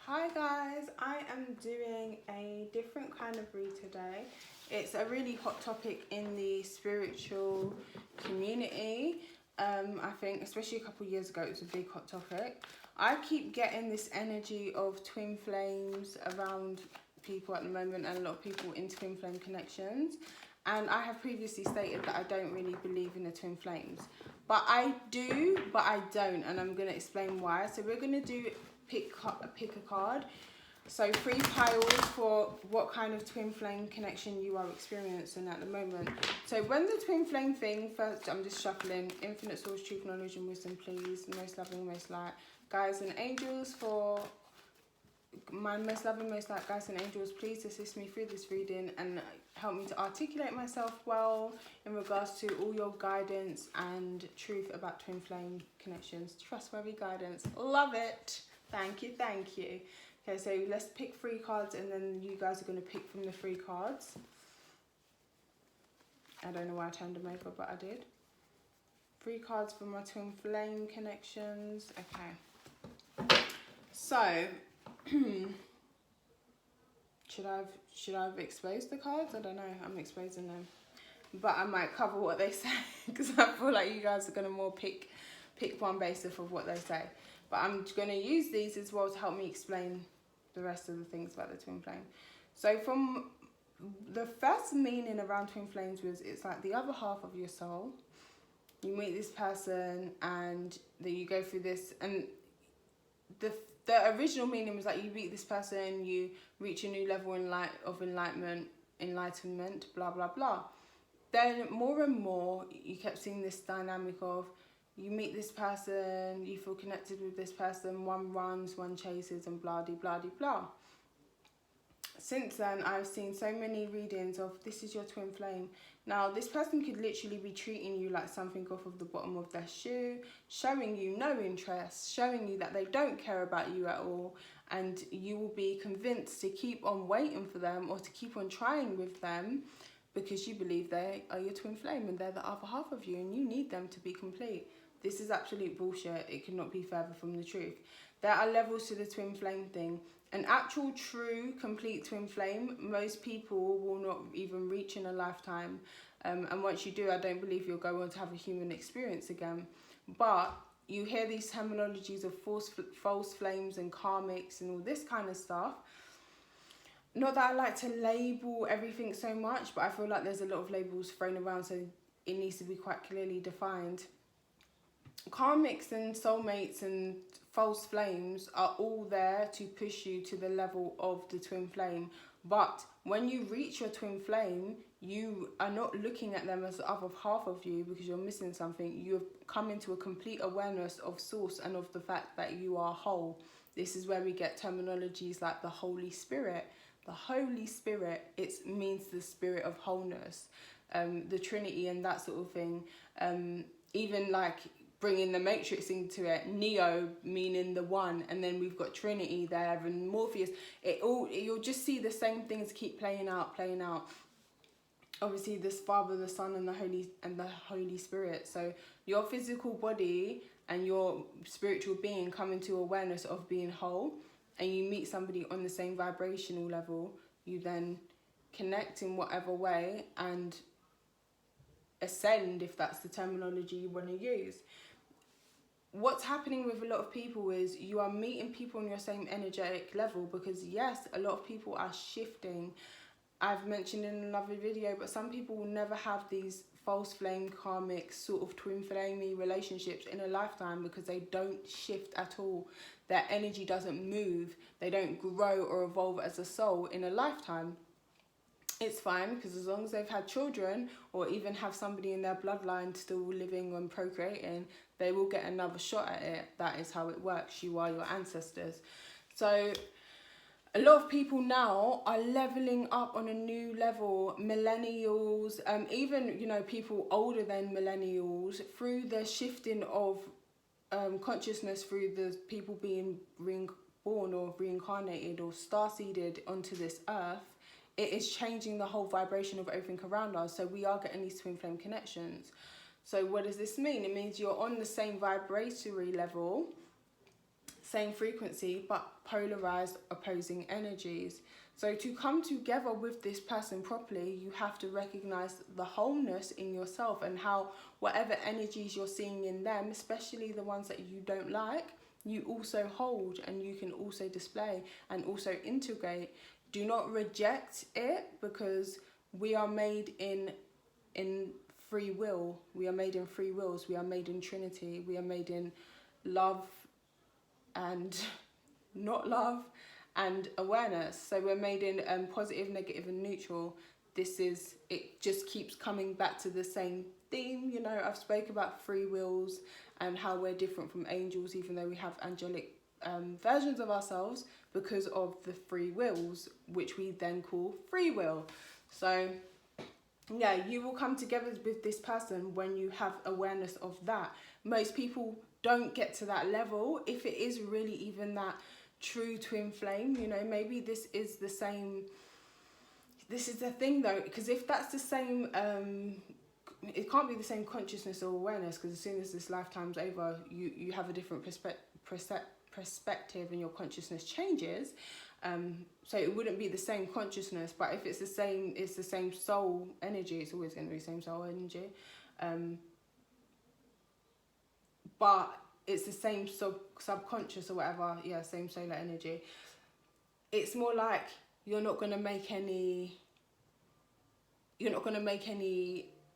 Hi guys, I am doing a different kind of read today. It's a really hot topic in the spiritual community. I think especially a couple of years ago it was a big hot topic. I keep getting this energy of twin flames around people at the moment, and a lot of people in twin flame connections. And I have previously stated that I don't really believe in the twin flames. But I do, but I don't, and I'm going to explain why. So we're going to do pick a card. So 3 piles for what kind of twin flame connection you are experiencing at the moment. So when the twin flame thing, first I'm just shuffling. Infinite source, truth, knowledge and wisdom, please. Most loving, most light. Guys and angels for my most loving, most light guys and angels, please assist me through this reading and help me to articulate myself well in regards to all your guidance and truth about twin flame connections. Trustworthy guidance. Love it. Thank you, thank you. Okay, so let's pick 3 cards and then you guys are going to pick from the 3 cards. I don't know why I turned them over, but I did. 3 cards for my twin flame connections. Okay. So, should I have exposed the cards? I don't know. I'm exposing them. But I might cover what they say because I feel like you guys are going to more pick one based off of what they say. But I'm going to use these as well to help me explain the rest of the things about the twin flame. So from the first meaning around twin flames was it's like the other half of your soul. You meet this person and then you go through this, and the original meaning was like you meet this person, you reach a new level of enlightenment, blah blah blah. Then more and more you kept seeing this dynamic of you meet this person, you feel connected with this person, one runs, one chases, and blah de blah de blah. Since then, I've seen so many readings of this is your twin flame. Now, this person could literally be treating you like something off of the bottom of their shoe, showing you no interest, showing you that they don't care about you at all, and you will be convinced to keep on waiting for them or to keep on trying with them because you believe they are your twin flame and they're the other half of you and you need them to be complete. This is absolute bullshit. It could not be further from the truth. There are levels to the twin flame thing. An actual, true, complete twin flame, most people will not even reach in a lifetime. And once you do, I don't believe you'll go on to have a human experience again. But you hear these terminologies of false flames and karmics and all this kind of stuff. Not that I like to label everything so much, but I feel like there's a lot of labels thrown around, so it needs to be quite clearly defined. Karmics and soulmates and false flames are all there to push you to the level of the twin flame. But when you reach your twin flame, you are not looking at them as the other half of you because you're missing something. You have come into a complete awareness of source and of the fact that you are whole. This is where we get terminologies like the Holy Spirit. The Holy Spirit, it means the spirit of wholeness, the Trinity and that sort of thing. Even like bringing the Matrix into it, Neo meaning the one, and then we've got Trinity there and Morpheus. You'll just see the same things keep playing out. Obviously, this Father, the Son, and the Holy Spirit. So your physical body and your spiritual being come into awareness of being whole, and you meet somebody on the same vibrational level. You then connect in whatever way and ascend, if that's the terminology you want to use. What's happening with a lot of people is you are meeting people on your same energetic level because yes, a lot of people are shifting. I've mentioned in another video, but some people will never have these false flame, karmic, sort of twin flamey relationships in a lifetime because they don't shift at all. Their energy doesn't move. They don't grow or evolve as a soul in a lifetime. It's fine because as long as they've had children or even have somebody in their bloodline still living and procreating, they will get another shot at it. That is how it works. You are your ancestors. So a lot of people now are leveling up on a new level. Millennials, even, people older than millennials, through the shifting of consciousness, through the people being reborn or reincarnated or star-seeded onto this earth, it is changing the whole vibration of everything around us. So we are getting these twin flame connections. So what does this mean? It means you're on the same vibratory level, same frequency but polarized opposing energies. So to come together with this person properly, you have to recognize the wholeness in yourself, and how whatever energies you're seeing in them, especially the ones that you don't like, you also hold and you can also display and also integrate. Do not reject it, because we are made in free will. We are made in free wills. We are made in Trinity. We are made in love and not love and awareness. So we're made in positive, negative and neutral. It just keeps coming back to the same theme. You know, I've spoke about free wills and how we're different from angels, even though we have angelic versions of ourselves, because of the free wills, which we then call free will. So yeah, you will come together with this person when you have awareness of that. Most people don't get to that level, if it is really even that true twin flame. You know, maybe this is the same. This is the thing though, because if that's the same, it can't be the same consciousness or awareness, because as soon as this lifetime's over, you have a different perspective and your consciousness changes. So it wouldn't be the same consciousness, but if it's the same soul energy. It's always going to be the same soul energy. But it's the same subconscious or whatever. Yeah, same solar energy. It's more like you're not going to make any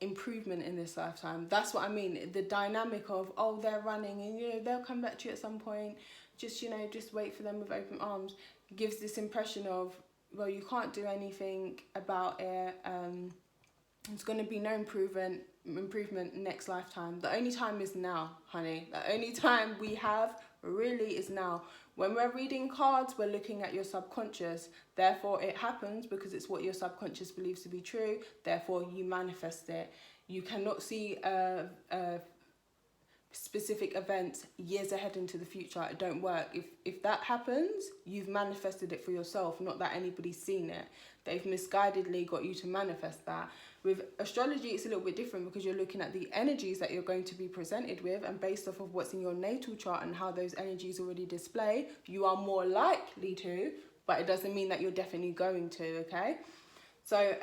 improvement in this lifetime. That's what I mean. The dynamic of, oh, they're running and, you know, they'll come back to you at some point. Just, you know, just wait for them with open arms. Gives this impression of, well, you can't do anything about it. It's going to be no improvement next lifetime. The only time is now, honey. The only time we have really is now. When we're reading cards, we're looking at your subconscious. Therefore, it happens because it's what your subconscious believes to be true. Therefore, you manifest it. You cannot see specific events years ahead into the future. It don't work. If that happens, you've manifested it for yourself, not that anybody's seen it. They've misguidedly got you to manifest that. With astrology, it's a little bit different, because you're looking at the energies that you're going to be presented with, and based off of what's in your natal chart and how those energies already display, you are more likely to, but it doesn't mean that you're definitely going to, okay? So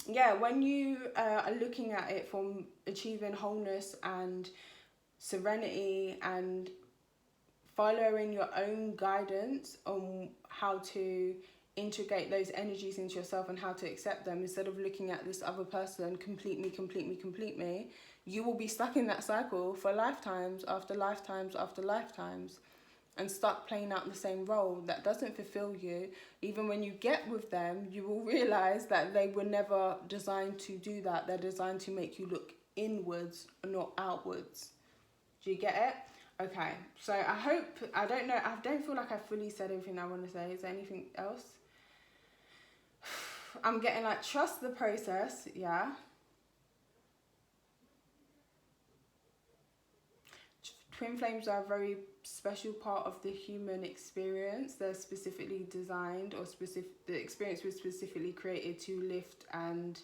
yeah, when you are looking at it from achieving wholeness and serenity and following your own guidance on how to integrate those energies into yourself and how to accept them, instead of looking at this other person, complete me, you will be stuck in that cycle for lifetimes after lifetimes after lifetimes, and stuck playing out the same role that doesn't fulfill you. Even when you get with them, you will realize that they were never designed to do that. They're designed to make you look inwards, not outwards. Do you get it? Okay, so I don't feel like I fully said everything I want to say. Is there anything else? I'm getting like, trust the process, yeah. Twin flames are a very special part of the human experience. They're specifically designed, or the experience was specifically created to lift and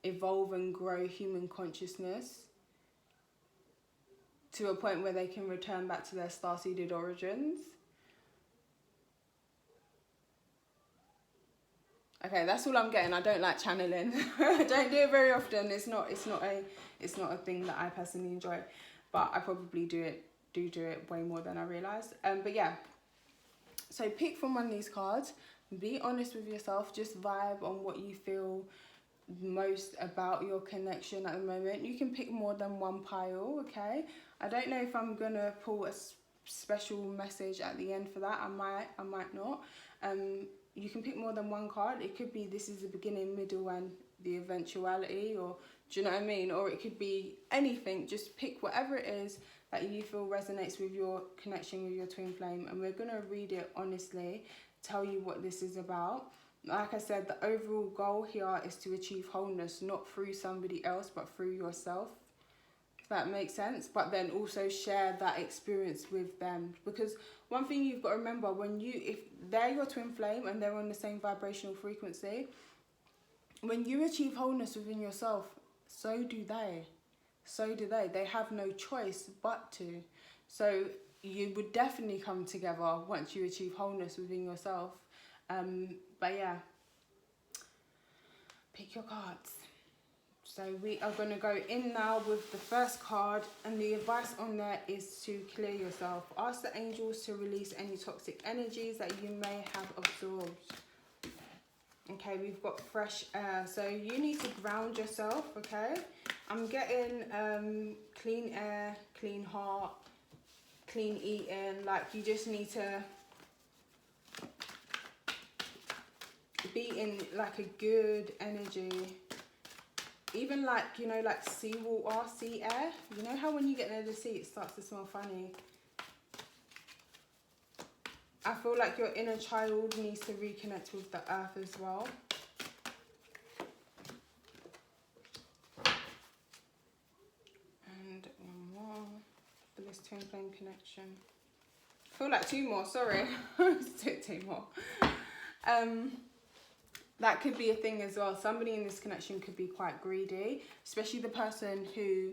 evolve and grow human consciousness to a point where they can return back to their star-seeded origins. Okay, that's all I'm getting. I don't like channeling. I don't do it very often. It's not a thing that I personally enjoy, but I probably do it way more than I realise. But yeah, so pick from one of these cards. Be honest with yourself. Just vibe on what you feel most about your connection at the moment. You can pick more than one pile, okay? I don't know if I'm gonna pull a special message at the end for that. I might not. You can pick more than one card. It could be this is the beginning, middle and the eventuality, or do you know what I mean? Or it could be anything. Just pick whatever it is that you feel resonates with your connection with your twin flame, and we're gonna read it honestly, tell you what this is about. Like I said, the overall goal here is to achieve wholeness, not through somebody else, but through yourself. If that makes sense. But then also share that experience with them. Because one thing you've got to remember, if they're your twin flame and they're on the same vibrational frequency, when you achieve wholeness within yourself, so do they. So do they. They have no choice but to. So you would definitely come together once you achieve wholeness within yourself. But yeah, pick your cards. So we are going to go in now with the first card, and the advice on there is to clear yourself. Ask the angels to release any toxic energies that you may have absorbed. Okay, we've got fresh air, so you need to ground yourself. Okay, I'm getting clean air, clean heart, clean eating. Like, you just need to be in like a good energy. Even like, you know, like seawater, sea air. You know how when you get near the sea, it starts to smell funny? I feel like your inner child needs to reconnect with the earth as well. And one more for this twin flame connection. I feel like 2 more, sorry. Let's do 2 more. That could be a thing as well. Somebody in this connection could be quite greedy, especially the person who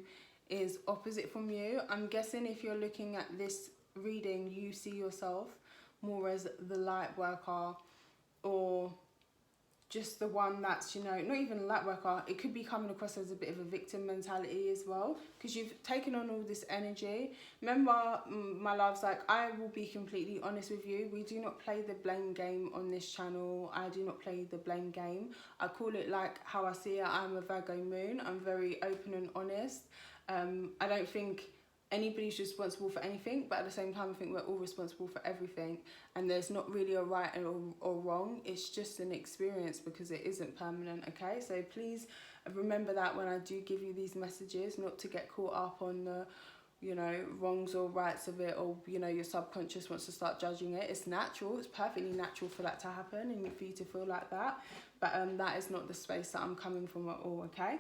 is opposite from you. I'm guessing if you're looking at this reading, you see yourself more as the light worker, or just the one that's, you know, not even a light worker. It could be coming across as a bit of a victim mentality as well, because you've taken on all this energy. Remember, my loves, like, I will be completely honest with you. We do not play the blame game on this channel. I do not play the blame game. I call it like how I see it. I'm a Virgo moon. I'm very open and honest. I don't think anybody's responsible for anything, but at the same time, I think we're all responsible for everything, and there's not really a right or wrong. It's just an experience, because it isn't permanent. Okay, so please remember that when I do give you these messages, not to get caught up on the, you know, wrongs or rights of it, or, you know, your subconscious wants to start judging it. It's natural, it's perfectly natural for that to happen and for you to feel like that, but that is not the space that I'm coming from at all. Okay,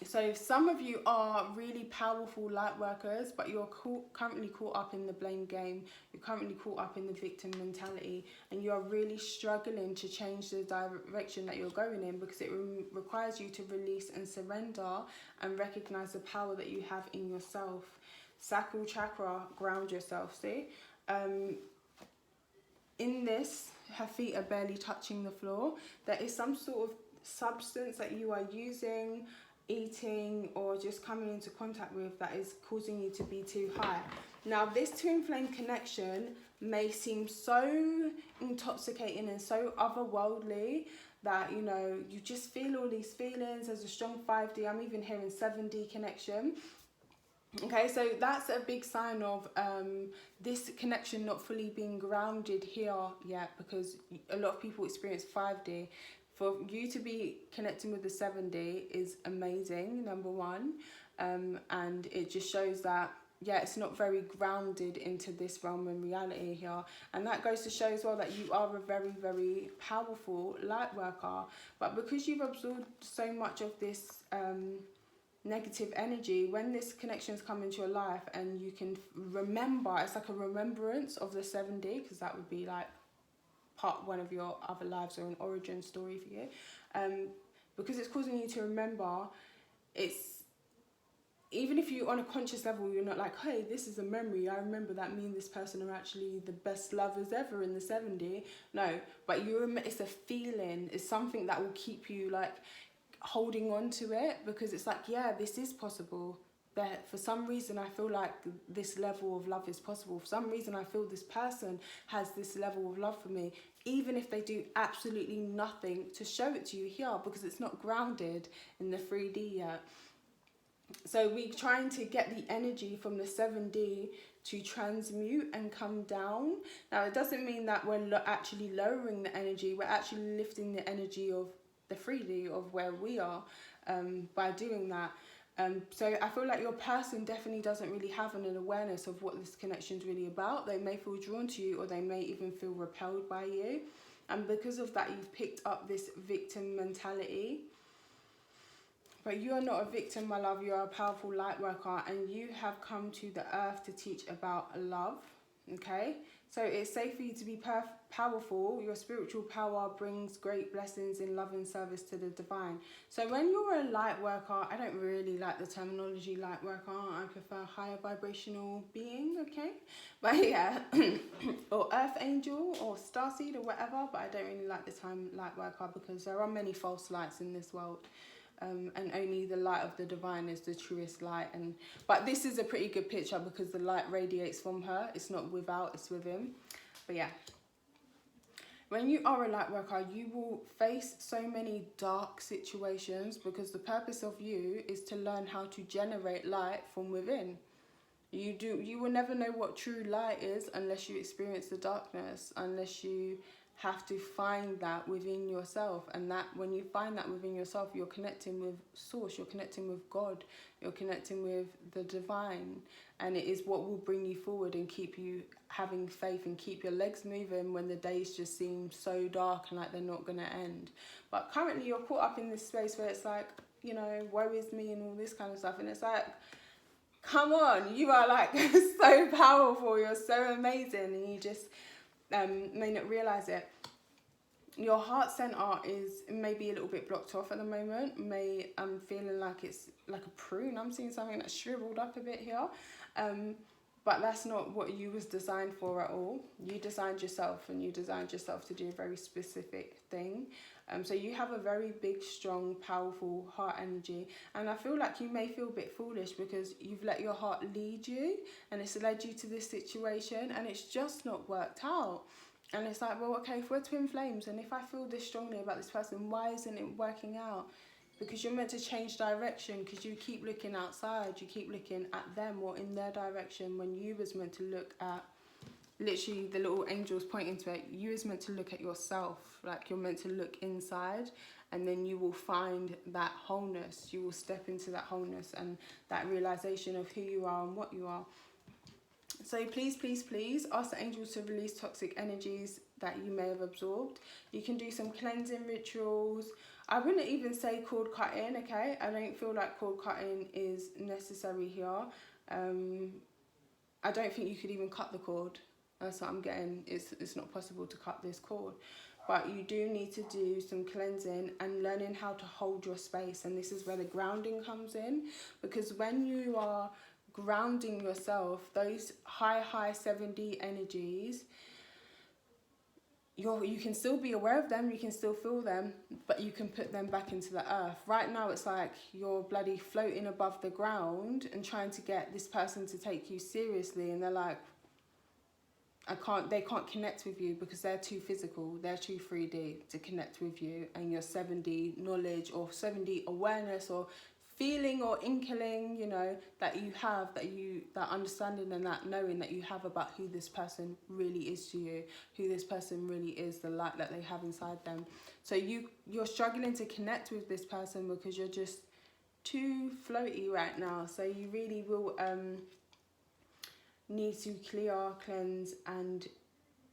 so some of you are really powerful light workers, but you're currently caught up in the blame game. You're currently caught up in the victim mentality, and you're really struggling to change the direction that you're going in, because it requires you to release and surrender and recognize the power that you have in yourself. Sacral chakra, ground yourself. See, in this, her feet are barely touching the floor. There is some sort of substance that you are using, eating, or just coming into contact with, that is causing you to be too high. Now, this twin flame connection may seem so intoxicating and so otherworldly that, you know, you just feel all these feelings. There's a strong 5D. I'm even hearing 7D connection. Okay, so that's a big sign of this connection not fully being grounded here yet, because a lot of people experience 5D. For you to be connecting with the 7D is amazing, number one. And it just shows that, yeah, it's not very grounded into this realm and reality here. And that goes to show as well that you are a very, very powerful light worker. But because you've absorbed so much of this negative energy, when this connections come into your life and you can remember, it's like a remembrance of the 7D, because that would be like part 1 of your other lives, or an origin story for you, because it's causing you to remember. It's, even if you on a conscious level, you're not like, hey, this is a memory, I remember that me and this person are actually the best lovers ever in the 7D. No, but it's a feeling. It's something that will keep you like holding on to it, because it's like, yeah, this is possible. That for some reason I feel like this level of love is possible. For some reason I feel this person has this level of love for me, even if they do absolutely nothing to show it to you here, because it's not grounded in the 3D yet. So we're trying to get the energy from the 7D to transmute and come down. Now, it doesn't mean that we're actually lowering the energy. We're actually lifting the energy of the 3D, of where we are, by doing that. So I feel like your person definitely doesn't really have an awareness of what this connection is really about. They may feel drawn to you, or they may even feel repelled by you. And because of that, you've picked up this victim mentality. But you are not a victim, my love. You are a powerful light worker, and you have come to the earth to teach about love. Okay? So it's safe for you to be powerful. Your spiritual power brings great blessings in love and service to the divine. So when you're a light worker, I don't really like the terminology light worker. I prefer higher vibrational being, okay? But yeah, or earth angel or starseed or whatever. But I don't really like the term light worker because there are many false lights in this world. And only the light of the divine is the truest light. But this is a pretty good picture because the light radiates from her. It's not without, it's within. But yeah, when you are a light worker, you will face so many dark situations because the purpose of you is to learn how to generate light from within. You will never know what true light is unless you experience the darkness, unless you have to find that within yourself. And that when you find that within yourself, you're connecting with source, you're connecting with God, you're connecting with the divine, and it is what will bring you forward and keep you having faith and keep your legs moving when the days just seem so dark and like they're not going to end. But currently you're caught up in this space where it's like, you know, woe is me and all this kind of stuff, and it's like, come on, you are like so powerful, you're so amazing, and you just may not realize it. Your heart center is maybe a little bit blocked off at the moment. I'm feeling like it's like a prune. I'm seeing something that's shriveled up a bit here, but that's not what you was designed for at all. You designed yourself, and you designed yourself to do a very specific thing. So you have a very big, strong, powerful heart energy, and I feel like you may feel a bit foolish because you've let your heart lead you, and it's led you to this situation, and it's just not worked out. And it's like, well, okay, if we're twin flames, and if I feel this strongly about this person, why isn't it working out? Because you're meant to change direction, because you keep looking outside, you keep looking at them or in their direction, when you was meant to look at, literally the little angels pointing to it, you was meant to look at yourself. Like, you're meant to look inside, and then you will find that wholeness. You will step into that wholeness and that realization of who you are and what you are. So please, please, please ask the angels to release toxic energies that you may have absorbed. You can do some cleansing rituals. I wouldn't even say cord cutting, okay? I don't feel like cord cutting is necessary here. I don't think you could even cut the cord. That's what I'm getting. It's not possible to cut this cord. But you do need to do some cleansing and learning how to hold your space. And this is where the grounding comes in. Because when you are grounding yourself, those high 7D energies, you can still be aware of them, you can still feel them, but you can put them back into the earth. Right now it's like you're bloody floating above the ground and trying to get this person to take you seriously, and they're like, they can't connect with you because they're too physical, they're too 3D to connect with you and your 7D knowledge or 7D awareness or feeling or inkling, you know, that you have, that understanding and that knowing that you have about who this person really is to you, who this person really is, the light that they have inside them. So you're struggling to connect with this person because you're just too floaty right now. So you really will need to clear, cleanse and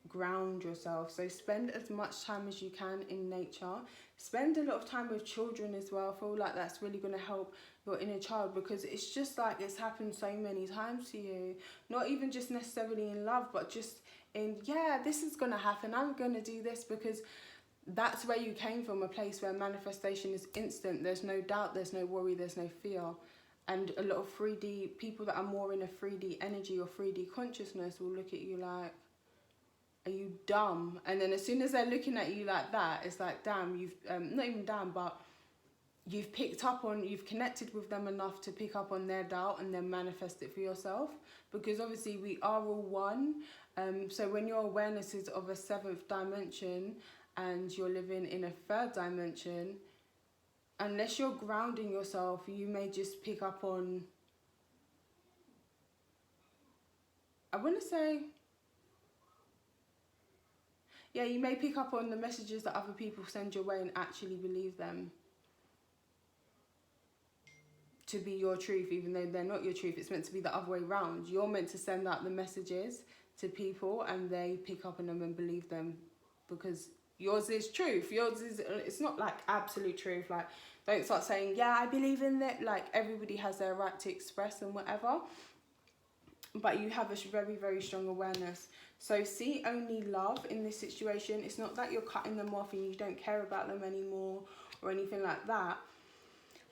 ground yourself. So spend as much time as you can in nature. Spend a lot of time with children as well. I feel like that's really going to help your inner child, because it's just like it's happened so many times to you, not even just necessarily in love, but just in, yeah, this is going to happen, I'm going to do this, because that's where you came from, a place where manifestation is instant. There's no doubt, there's no worry, there's no fear. And a lot of 3D people that are more in a 3D energy or 3D consciousness will look at you like, are you dumb? And then as soon as they're looking at you like that, it's like, damn, you've, not even damn, but you've picked up on, you've connected with them enough to pick up on their doubt and then manifest it for yourself. Because obviously we are all one. So when your awareness is of a 7th dimension and you're living in a 3rd dimension, unless you're grounding yourself, you may just pick up on, I want to say, yeah, you may pick up on the messages that other people send your way and actually believe them to be your truth, even though they're not your truth. It's meant to be the other way around. You're meant to send out the messages to people and they pick up on them and believe them, because yours is truth. Yours is, it's not like absolute truth. Like, don't start saying, yeah, I believe in that. Like, everybody has their right to express and whatever. but you have a very, very strong awareness. So see only love in this situation. It's not that you're cutting them off and you don't care about them anymore or anything like that.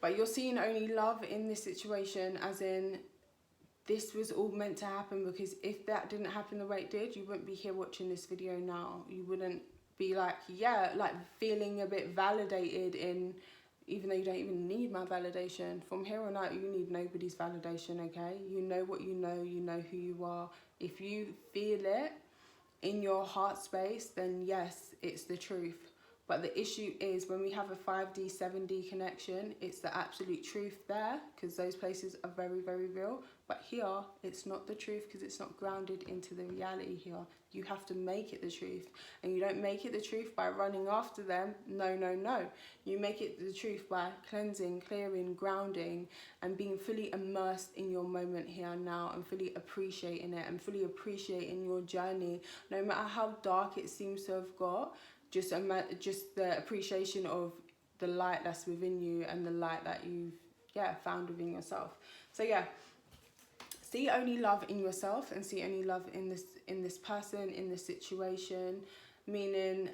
But you're seeing only love in this situation, as in this was all meant to happen, because if that didn't happen the way it did, you wouldn't be here watching this video now. You wouldn't be like, yeah, like feeling a bit validated in, even though you don't even need my validation. From here on out, you need nobody's validation, okay? You know what you know who you are. If you feel it in your heart space, then yes, it's the truth. But the issue is when we have a 5D, 7D connection, it's the absolute truth there, because those places are very, very real. But here, it's not the truth, because it's not grounded into the reality here. You have to make it the truth. And you don't make it the truth by running after them. No, no, no. You make it the truth by cleansing, clearing, grounding, and being fully immersed in your moment here and now, and fully appreciating it, and fully appreciating your journey. No matter how dark it seems to have got, just the appreciation of the light that's within you and the light that you've found within yourself. So yeah, see only love in yourself and see only love in this person, in this situation, meaning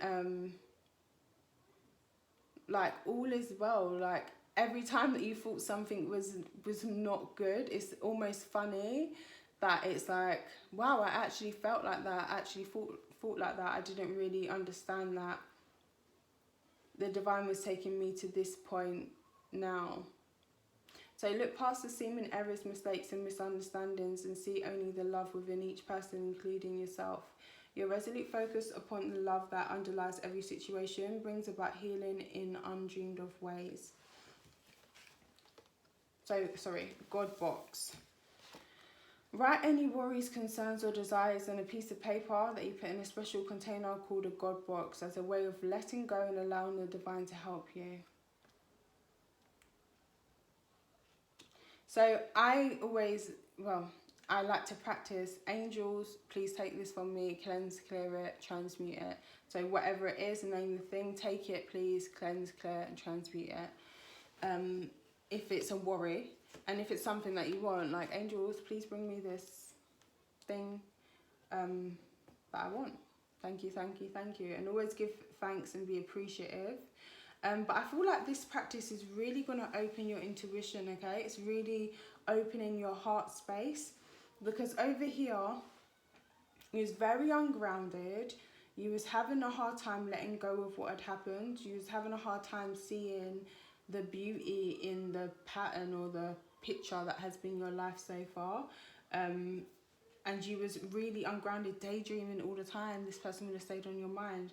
like all is well. Like every time that you thought something was not good, it's almost funny that it's like, wow, I actually felt like that, I actually thought like that. I didn't really understand that. The divine was taking me to this point now. So look past the seeming errors, mistakes and misunderstandings and see only the love within each person, including yourself. Your resolute focus upon the love that underlies every situation brings about healing in undreamed of ways. So, sorry, God box. Write any worries, concerns or desires on a piece of paper that you put in a special container called a God box, as a way of letting go and allowing the divine to help you. So I like to practice angels, please take this from me, cleanse, clear it, transmute it. So whatever it is, name the thing, take it, please, cleanse, clear and transmute it. If it's a worry, and if it's something that you want, like angels, please bring me this thing that I want. Thank you, thank you, thank you. And always give thanks and be appreciative. But I feel like this practice is really going to open your intuition, okay? It's really opening your heart space, because over here, you was very ungrounded. You was having a hard time letting go of what had happened. You was having a hard time seeing the beauty in the pattern or the picture that has been your life so far. And you was really ungrounded, daydreaming all the time. This person would have stayed on your mind.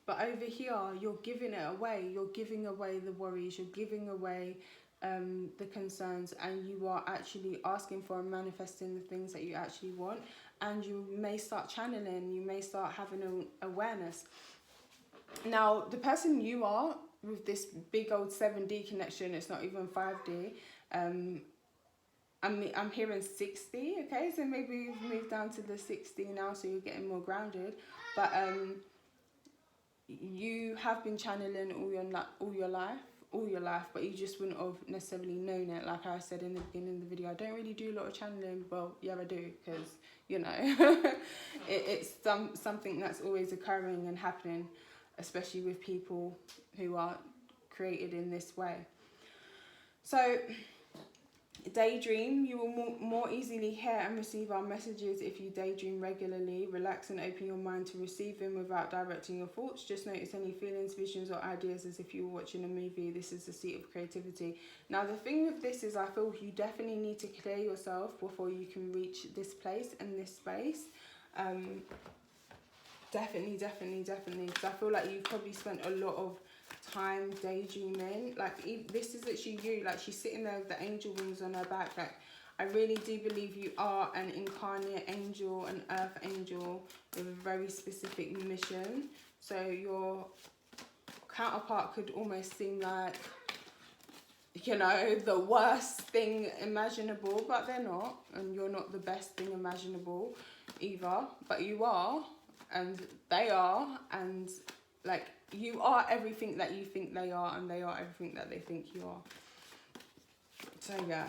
But over here, you're giving it away. You're giving away the worries. You're giving away the concerns. And you are actually asking for and manifesting the things that you actually want. And you may start channeling. You may start having an awareness. Now, the person you are with this big old 7D connection, it's not even 5D. I'm hearing 60, okay? So maybe you've moved down to the 60 now, so you're getting more grounded. But you have been channeling all your life, but you just wouldn't have necessarily known it. Like I said in the beginning of the video, I don't really do a lot of channeling. Well, yeah, I do, because, you know, it's something that's always occurring and happening, especially with people who are created in this way. So daydream. You will more easily hear and receive our messages if you daydream regularly. Relax and open your mind to receive them without directing your thoughts. Just notice any feelings, visions or ideas as if you were watching a movie. This is the seat of creativity. Now the thing with this is I feel you definitely need to clear yourself before you can reach this place and this space. Definitely. Because I feel like you've probably spent a lot of time daydreaming. Like this is actually you. Like she's sitting there with the angel wings on her back. Like I really do believe you are an incarnate angel, an earth angel with a very specific mission. So your counterpart could almost seem like, you know, the worst thing imaginable, but they're not, and you're not the best thing imaginable either, but you are, and they are, and like you are everything that you think they are, and they are everything that they think you are. So yeah,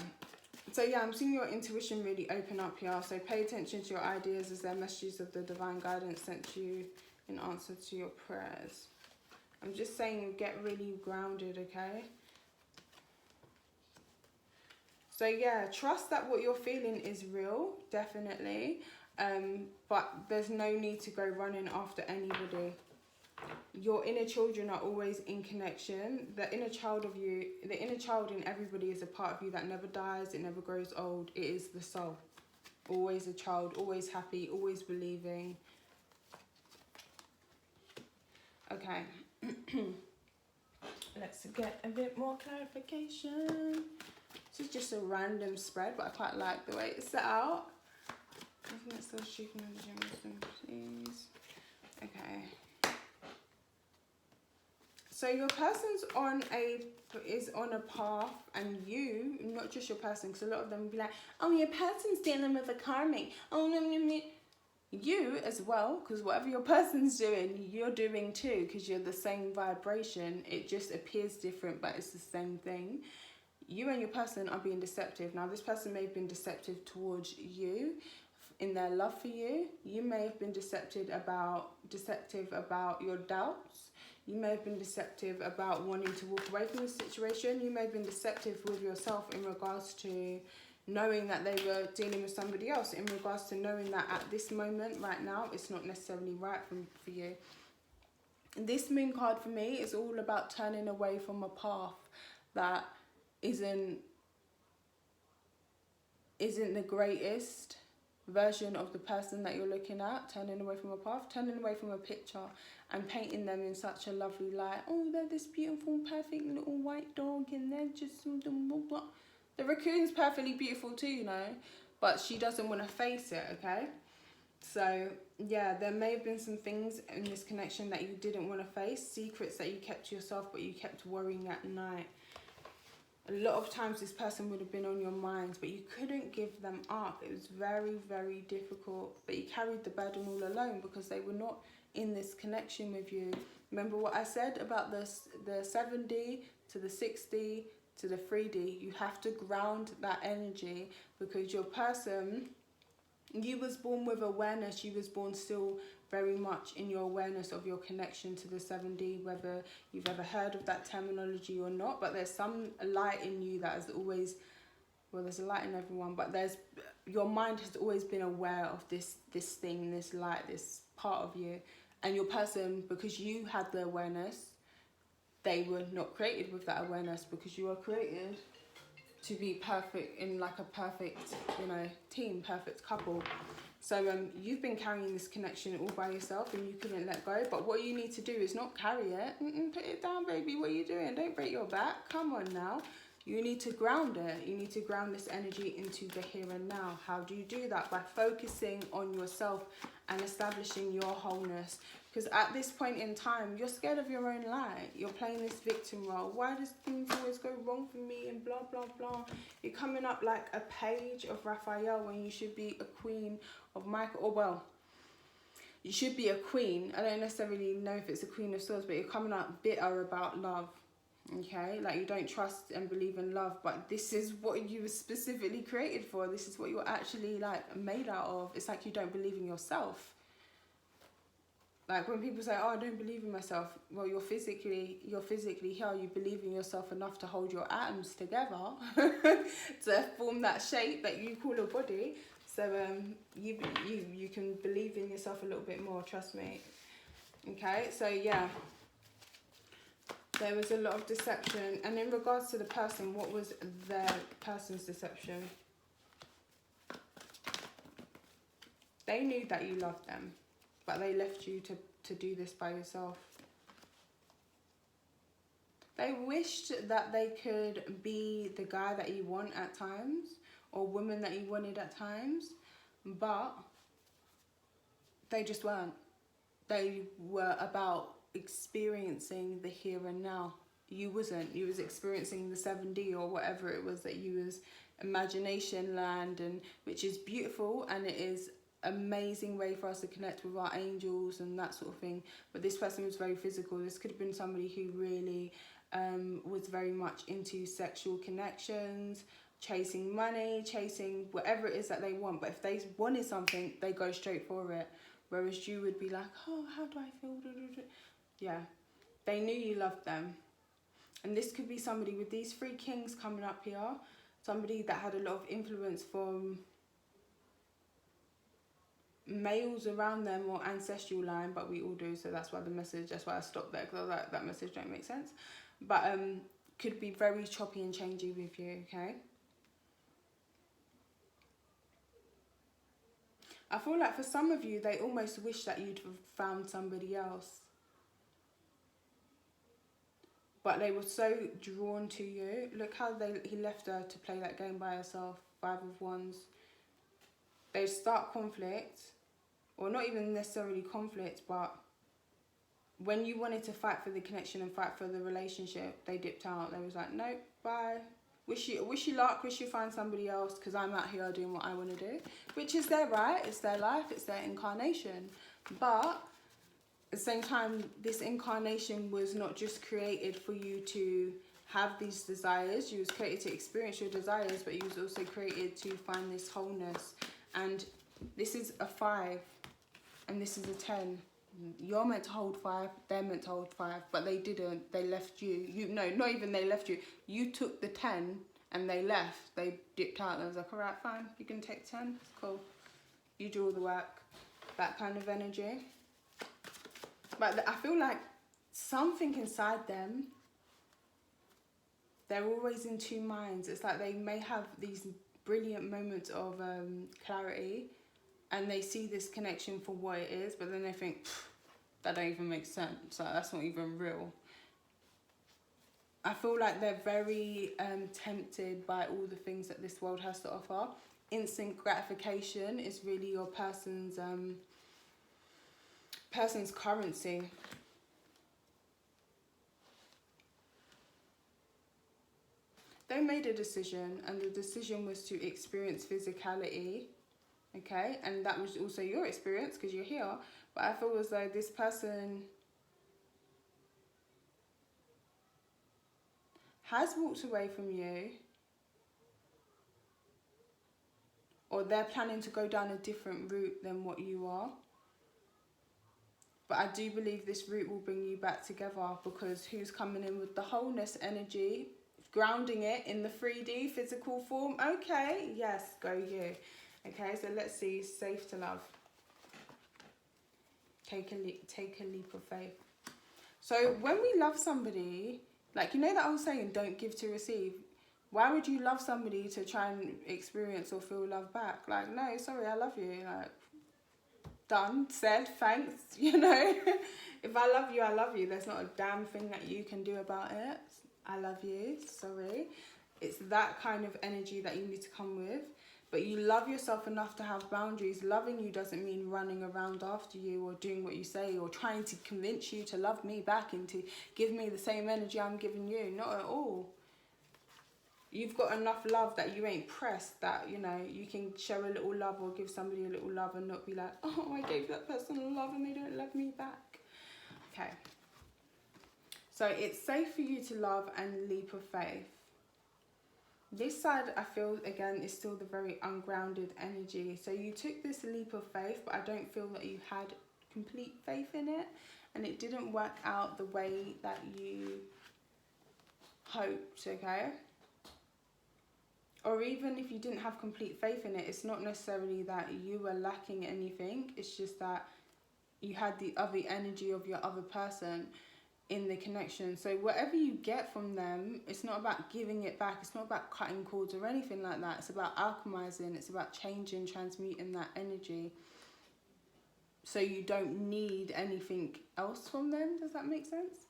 So yeah, I'm seeing your intuition really open up here. So pay attention to your ideas as they're messages of the divine guidance sent to you in answer to your prayers. I'm just saying, get really grounded, okay? So yeah, trust that what you're feeling is real, definitely. But there's no need to go running after anybody. Your inner children are always in connection. The inner child of you, the inner child in everybody is a part of you that never dies, it never grows old. It is the soul. Always a child, always happy, always believing. Okay. Let's get a bit more clarification. This is just a random spread, but I quite like the way it's set out. I think it's still shooting on the gym, please. Okay. So your person's is on a path, and you, not just your person, because a lot of them will be like, oh, your person's dealing with a karmic. Oh, no. You as well, because whatever your person's doing, you're doing too, because you're the same vibration. It just appears different, but it's the same thing. You and your person are being deceptive. Now, this person may have been deceptive towards you in their love for you. You may have been deceptive about your doubts. You may have been deceptive about wanting to walk away from the situation. You may have been deceptive with yourself in regards to knowing that they were dealing with somebody else, in regards to knowing that at this moment, right now, it's not necessarily right for you. This moon card for me is all about turning away from a path that isn't the greatest version of the person that you're looking at. Turning away from a path, turning away from a picture and painting them in such a lovely light. Oh, they're this beautiful, perfect little white dog, and they're just something blah, blah. The raccoon's perfectly beautiful too, you know, but she doesn't want to face it, okay? So, yeah, there may have been some things in this connection that you didn't want to face, secrets that you kept to yourself, but you kept worrying at night. A lot of times this person would have been on your mind, but you couldn't give them up. It was very, very difficult, but you carried the burden all alone because they were not in this connection with you. Remember what I said about the 7D to the 6D to the 3D? You have to ground that energy, because your person, you was born with awareness. You was born still very much in your awareness of your connection to the 7D, whether you've ever heard of that terminology or not. But there's some light in you that is always, well, there's a light in everyone, but your mind has always been aware of this thing, this light, this part of you. And your person, because you had the awareness, they were not created with that awareness, because you are created to be perfect in like a perfect, team, perfect couple. So you've been carrying this connection all by yourself and you couldn't let go. But what you need to do is not carry it. Put it down, baby. What are you doing? Don't break your back. Come on now. You need to ground it. You need to ground this energy into the here and now. How do you do that? By focusing on yourself and establishing your wholeness. Because at this point in time, you're scared of your own light. You're playing this victim role. Why does things always go wrong for me and blah, blah, blah. You're coming up like a page of Raphael when you should be a queen of Michael. Or, well, you should be a queen. I don't necessarily know if it's a queen of swords, but you're coming up bitter about love. Okay, like you don't trust and believe in love, but this is what you were specifically created for. This is what you're actually like made out of. It's like you don't believe in yourself. Like when people say, oh, I don't believe in myself. Well, you're physically here. You believe in yourself enough to hold your atoms together to form that shape that you call a body. So you can believe in yourself a little bit more, trust me. Okay, so yeah. There was a lot of deception. And in regards to the person, what was their person's deception? They knew that you loved them, but they left you to do this by yourself. They wished that they could be the guy that you want at times, or woman that you wanted at times, but they just weren't. They were about experiencing the here and now. You wasn't. You was experiencing the 7D or whatever it was that you was, imagination land, and which is beautiful, and it is amazing way for us to connect with our angels and that sort of thing. But this person was very physical. This could have been somebody who really was very much into sexual connections, chasing money, chasing whatever it is that they want. But if they wanted something, they go straight for it. Whereas you would be like, oh, how do I feel? Yeah, they knew you loved them. And this could be somebody with these 3 kings coming up here. Somebody that had a lot of influence from males around them or ancestral line, but we all do, so that's why I stopped there, because I was like, that message don't make sense. But could be very choppy and changey with you, okay? I feel like for some of you, they almost wish that you'd have found somebody else. But they were so drawn to you. Look how he left her to play that game by herself. 5 of Wands. They start conflict, or not even necessarily conflict, but when you wanted to fight for the connection and fight for the relationship, they dipped out. They was like, nope, bye. Wish you luck, wish you find somebody else, because I'm out here doing what I want to do. Which is their right, it's their life, it's their incarnation. But at the same time, this incarnation was not just created for you to have these desires. You was created to experience your desires, but you was also created to find this wholeness. And this is a 5, and this is a 10. You're meant to hold 5, they're meant to hold 5, but they didn't. They left you. No, not even they left you. You took the 10 and they left. They dipped out and I was like, all right, fine, you can take 10. It's cool. You do all the work. That kind of energy. But I feel like something inside them, they're always in 2 minds. It's like they may have these brilliant moments of clarity, and they see this connection for what it is, but then they think, that don't even make sense. Like, that's not even real. I feel like they're very tempted by all the things that this world has to offer. Instant gratification is really your person's currency. They made a decision, and the decision was to experience physicality, okay? And that was also your experience because you're here. But I feel as though this person has walked away from you, or they're planning to go down a different route than what you are. But I do believe this route will bring you back together, because who's coming in with the wholeness energy, grounding it in the 3D physical form? Okay, yes, go you. Okay, so let's see, safe to love. Take a leap of faith. So when we love somebody, like, you know that I was saying, don't give to receive. Why would you love somebody to try and experience or feel love back? Like, no, sorry, I love you. Like, done, said, thanks, you know. If I love you, I love you. There's not a damn thing that you can do about it. I love you, sorry. It's that kind of energy that you need to come with. But you love yourself enough to have boundaries. Loving you doesn't mean running around after you or doing what you say or trying to convince you to love me back and to give me the same energy I'm giving you. Not at all. You've got enough love that you ain't pressed, that, you know, you can show a little love or give somebody a little love and not be like, oh, I gave that person love and they don't love me back. Okay. So it's safe for you to love and leap of faith. This side, I feel, again, is still the very ungrounded energy. So you took this leap of faith, but I don't feel that you had complete faith in it. And it didn't work out the way that you hoped, okay? Or even if you didn't have complete faith in it, it's not necessarily that you were lacking anything. It's just that you had the other energy of your other person in the connection. So whatever you get from them, it's not about giving it back. It's not about cutting cords or anything like that. It's about alchemizing. It's about changing, transmuting that energy. So you don't need anything else from them. Does that make sense?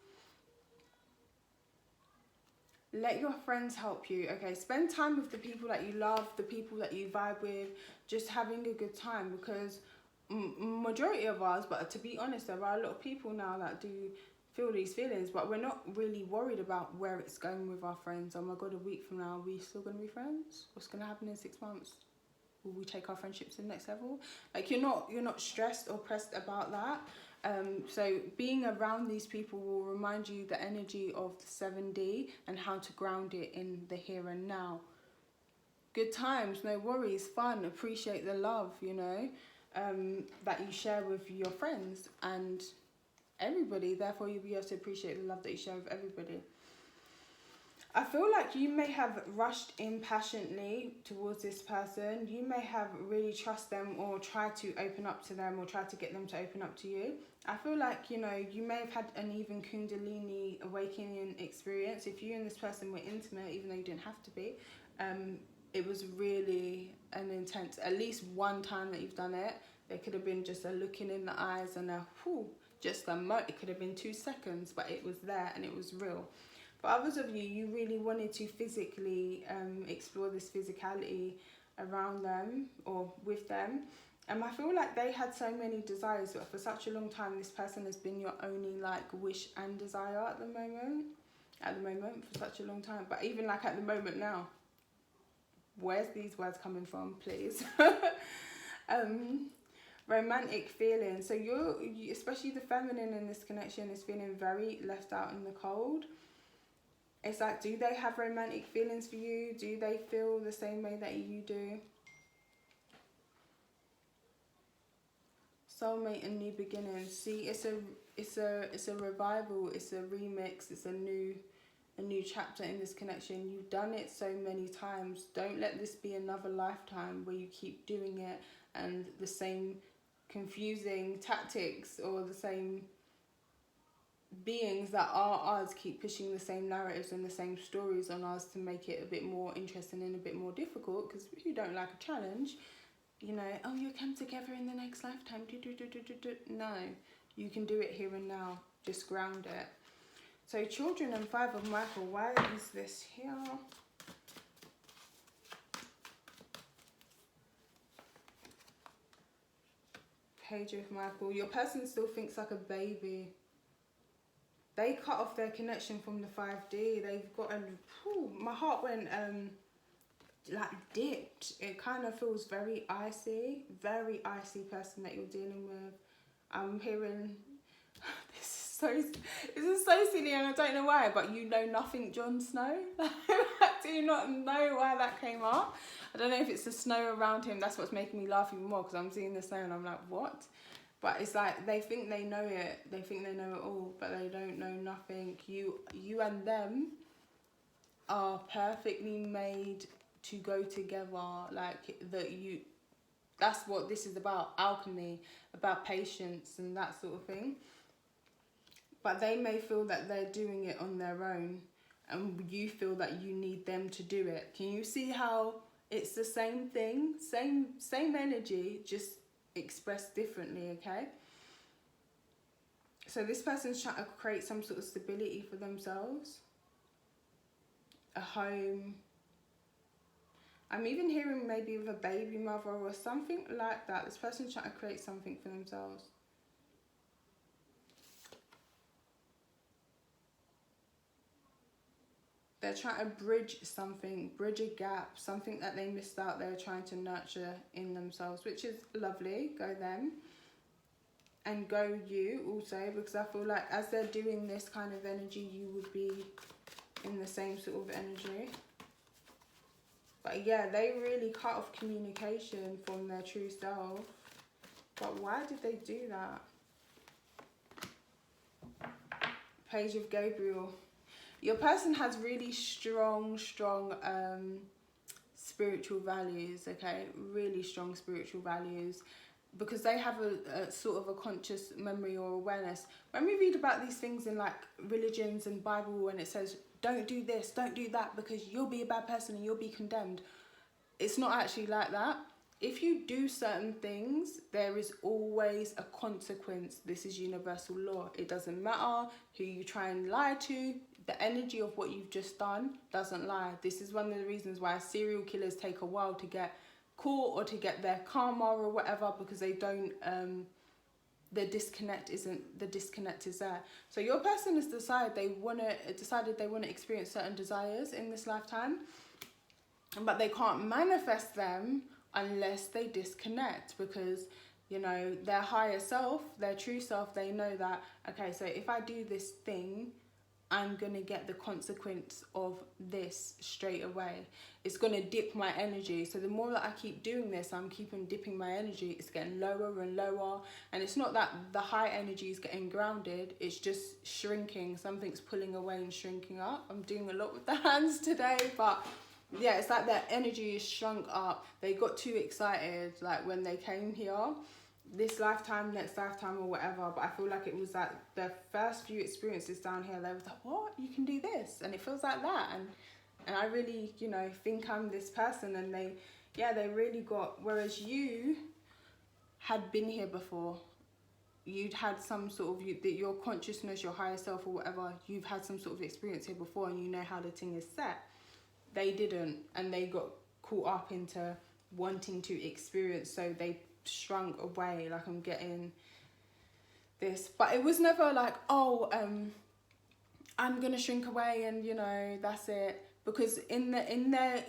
Let your friends help you. Okay, spend time with the people that you love, the people that you vibe with, just having a good time, because majority of us, but to be honest, there are a lot of people now that do feel these feelings, but we're not really worried about where it's going with our friends. Oh my God, a week from now, are we still going to be friends? What's going to happen in 6 months? Will we take our friendships to the next level? Like, you're not stressed or pressed about that. So being around these people will remind you the energy of the 7D and how to ground it in the here and now. good times, no worries, fun, appreciate the love, you know, that you share with your friends and everybody. Therefore, you'll be able to appreciate the love that you share with everybody. I feel like you may have rushed impatiently towards this person. You may have really trust them or tried to open up to them or tried to get them to open up to you. I feel like, you know, you may have had an even Kundalini awakening experience. If you and this person were intimate, even though you didn't have to be, it was really an intense, at least one time that you've done it. There could have been just a looking in the eyes and a whew, just it could have been 2 seconds, but it was there and it was real. For others of you, you really wanted to physically explore this physicality around them or with them. And I feel like they had so many desires, but for such a long time, this person has been your only like wish and desire at the moment. For such a long time. But even like at the moment now, where's these words coming from, please? Romantic feelings. So you, especially the feminine in this connection, is feeling very left out in the cold. It's like, do they have romantic feelings for you? Do they feel the same way that you do? Soulmate and new beginnings. See, it's a revival. It's a remix. It's a new chapter in this connection. You've done it so many times. Don't let this be another lifetime where you keep doing it and the same confusing tactics or the same beings that are us keep pushing the same narratives and the same stories on us to make it a bit more interesting and a bit more difficult. Because you don't like a challenge, you know, oh, you'll come together in the next lifetime. No, you can do it here and now. Just ground it. So children and 5 of Michael, why is this here? Page of Michael. Your person still thinks like a baby. They cut off their connection from the 5D. They've got my heart went like dipped. It kind of feels very icy person that you're dealing with. I'm hearing this is so silly and I don't know why, but you know nothing Jon Snow. I do not know why that came up. I don't know if it's the snow around him. That's what's making me laugh even more, because I'm seeing the snow and I'm like, what? But it's like they think they know it. They think they know it all, but they don't know nothing. You and them are perfectly made to go together. Like that's what this is about. Alchemy, about patience and that sort of thing. But they may feel that they're doing it on their own, and you feel that you need them to do it. Can you see how it's the same thing, same energy, just expressed differently, okay? So this person's trying to create some sort of stability for themselves, a home. I'm even hearing maybe with a baby mother or something like that. This person's trying to create something for themselves. They're trying to bridge something, bridge a gap, something that they missed out. They're trying to nurture in themselves, which is lovely. Go them. And go you also, because I feel like as they're doing this kind of energy, you would be in the same sort of energy. But yeah, they really cut off communication from their true self. But why did they do that? Page of Gabriel. Your person has really strong spiritual values, okay? Really strong spiritual values, because they have a sort of a conscious memory or awareness. When we read about these things in like religions and Bible, when it says, don't do this, don't do that, because you'll be a bad person and you'll be condemned. It's not actually like that. If you do certain things, there is always a consequence. This is universal law. It doesn't matter who you try and lie to. The energy of what you've just done doesn't lie. This is one of the reasons why serial killers take a while to get caught or to get their karma or whatever, because they don't, the disconnect is there. So your person has decided they want to experience certain desires in this lifetime, but they can't manifest them unless they disconnect, because, you know, their higher self, their true self, they know that, okay, so if I do this thing, I'm going to get the consequence of this straight away. It's going to dip my energy. So the more that I keep doing this, I'm keeping dipping my energy. It's getting lower and lower. And it's not that the high energy is getting grounded. It's just shrinking. Something's pulling away and shrinking up. I'm doing a lot with the hands today. But yeah, it's like their energy is shrunk up. They got too excited like when they came here. This lifetime, next lifetime or whatever, but I feel like it was like the first few experiences down here, they was like, what, you can do this, and it feels like that, and I really, you know, think I'm this person, and they really got, whereas you had been here before, you'd had some sort of, your consciousness, your higher self or whatever, you've had some sort of experience here before, and you know how the thing is set. They didn't, and they got caught up into wanting to experience, so they shrunk away. Like, I'm getting this, but it was never like, oh, I'm gonna shrink away and, you know, that's it. Because in their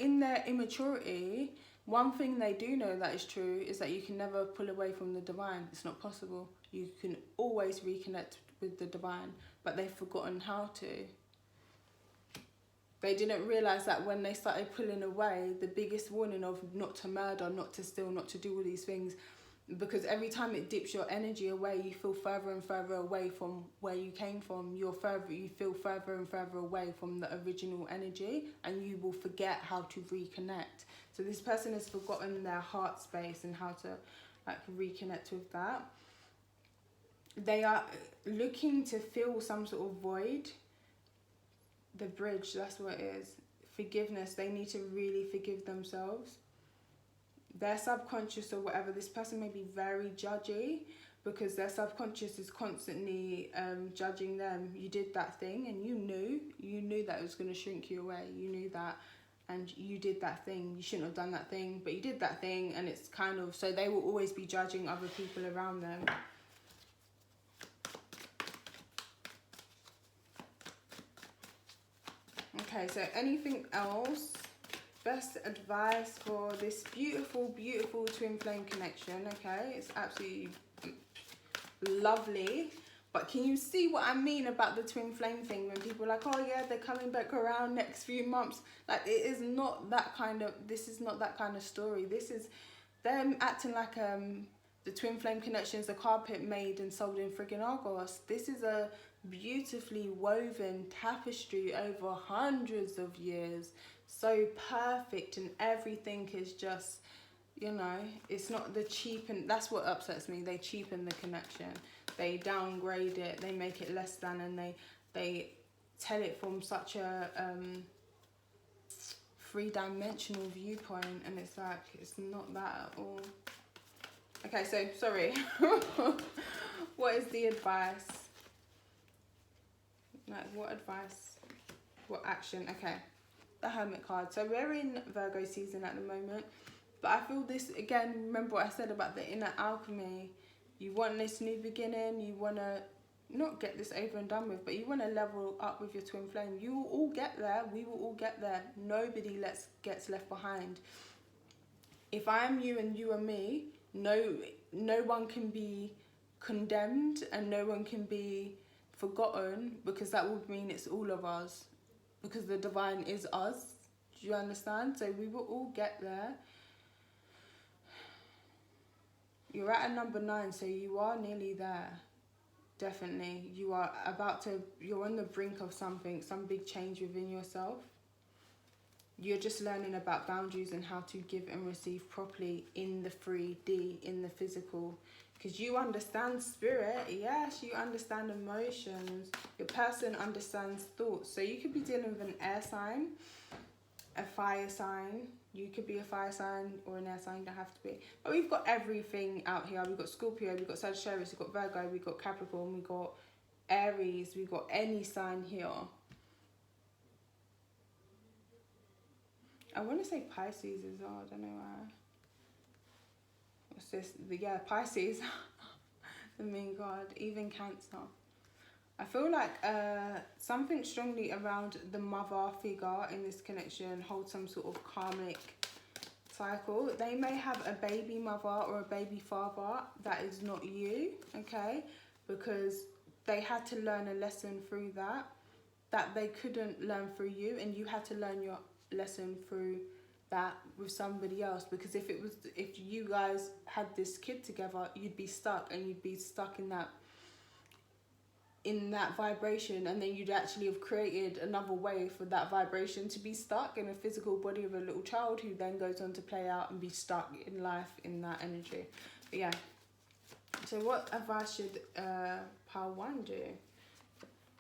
immaturity, one thing they do know that is true is that you can never pull away from the divine. It's not possible. You can always reconnect with the divine, but they've forgotten how to. They didn't realise that when they started pulling away, the biggest warning of not to murder, not to steal, not to do all these things, because every time it dips your energy away, you feel further and further away from where you came from. You feel further and further away from the original energy, and you will forget how to reconnect. So this person has forgotten their heart space and how to like reconnect with that. They are looking to fill some sort of void. The bridge, that's what it is. Forgiveness. They need to really forgive themselves. Their subconscious or whatever, this person may be very judgy because their subconscious is constantly judging them. You did that thing and you knew that it was going to shrink you away. You knew that, and you did that thing. You shouldn't have done that thing, but you did that thing, and it's kind of, so they will always be judging other people around them. Okay, so anything else? Best advice for this beautiful, beautiful twin flame connection. Okay, it's absolutely lovely. But can you see what I mean about the twin flame thing? When people are like, oh yeah, they're coming back around next few months. Like, it is not that kind of, this is not that kind of story. This is them acting like the twin flame connection is a carpet made and sold in friggin' Argos. This is a beautifully woven tapestry over hundreds of years. So perfect, and everything is just, you know, it's not the cheapen. That's what upsets me. They cheapen the connection. They downgrade it. They make it less than, and they tell it from such a three-dimensional viewpoint, and it's like, it's not that at all. Okay, so sorry. What is the advice? Like, what advice? What action? Okay. The Hermit card. So we're in Virgo season at the moment, but I feel this, again, remember what I said about the inner alchemy. You want this new beginning, you want to not get this over and done with, but you want to level up with your twin flame. You will all get there. We will all get there. Nobody gets left behind. If I am you and you are me, no one can be condemned and no one can be forgotten, because that would mean it's all of us. Because the divine is us. Do you understand? So we will all get there. You're at a number 9, so you are nearly there. Definitely. You are you're on the brink of something, some big change within yourself. You're just learning about boundaries and how to give and receive properly in the 3D, in the physical. Because you understand spirit, yes, you understand emotions. Your person understands thoughts. So you could be dealing with an air sign, a fire sign. You could be a fire sign or an air sign, you don't have to be. But we've got everything out here. We've got Scorpio, we've got Sagittarius, we've got Virgo, we've got Capricorn, we've got Aries, we've got any sign here. I want to say Pisces as well, I don't know why. What's this? Yeah, Pisces, the main card, even Cancer. I feel like something strongly around the mother figure in this connection holds some sort of karmic cycle. They may have a baby mother or a baby father that is not you, okay? Because they had to learn a lesson through that. that they couldn't learn through you, and you had to learn your lesson through that with somebody else. Because if you guys had this kid together, you'd be stuck, and you'd be stuck in that vibration, and then you'd actually have created another way for that vibration to be stuck in a physical body of a little child, who then goes on to play out and be stuck in life in that energy. But yeah, so what advice should pile 1 do?